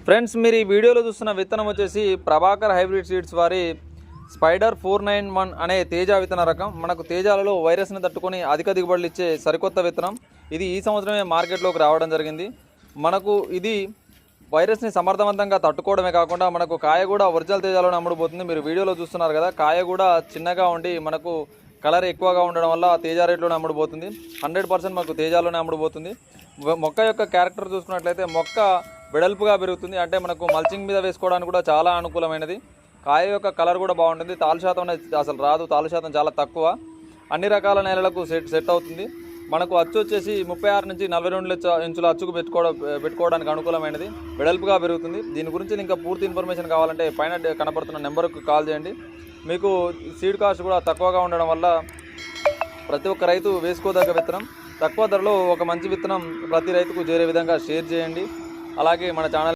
Friends, మీరు ఈ వీడియోలో చూస్తున్న విత్తనం వచ్చేసి ప్రభాకర్ హైబ్రిడ్ సీడ్స్ వారి స్పైడర్ 491 అనే తేజ విత్తన రకం. మనకు తేజాలలో వైరస్ని తట్టుకొని అధిక దిగుబడులు ఇచ్చే సరికొత్త విత్తనం. ఇది ఈ సంవత్సరమే మార్కెట్లోకి రావడం జరిగింది. మనకు ఇది వైరస్ని సమర్థవంతంగా తట్టుకోవడమే కాకుండా మనకు కాయ కూడా ఒరిజినల్ తేజాలోనే అమ్ముడుపోతుంది. మీరు వీడియోలో చూస్తున్నారు కదా, కాయ కూడా చిన్నగా ఉండి మనకు కలర్ ఎక్కువగా ఉండడం వల్ల తేజ రేట్లోనే అమ్ముడుపోతుంది. 100% మనకు తేజాలోనే అమ్ముడుపోతుంది. మొక్క యొక్క క్యారెక్టర్ చూసుకున్నట్లయితే మొక్క వెడల్పుగా పెరుగుతుంది. అంటే మనకు మల్చింగ్ మీద వేసుకోవడానికి కూడా చాలా అనుకూలమైనది. కాయ యొక్క కలర్ కూడా బాగుంటుంది. తాలు శాతం అనేది అసలు రాదు, తాలు శాతం చాలా తక్కువ. అన్ని రకాల నేలలకు సెట్ అవుతుంది. మనకు అచ్చు వచ్చేసి 36 నుంచి 42 ఇంచుల అచ్చుకు పెట్టుకోవడానికి అనుకూలమైనది. వెడల్పుగా పెరుగుతుంది. దీని గురించి ఇంకా పూర్తి ఇన్ఫర్మేషన్ కావాలంటే పైన కనపడుతున్న నెంబర్కు కాల్ చేయండి. మీకు సీడ్ కాస్ట్ కూడా తక్కువగా ఉండడం వల్ల ప్రతి ఒక్క రైతు వేసుకోదగ్గ విత్తనం. తక్కువ ధరలో ఒక మంచి విత్తనం ప్రతి రైతుకు చేరే విధంగా షేర్ చేయండి. అలాగే మన ఛానల్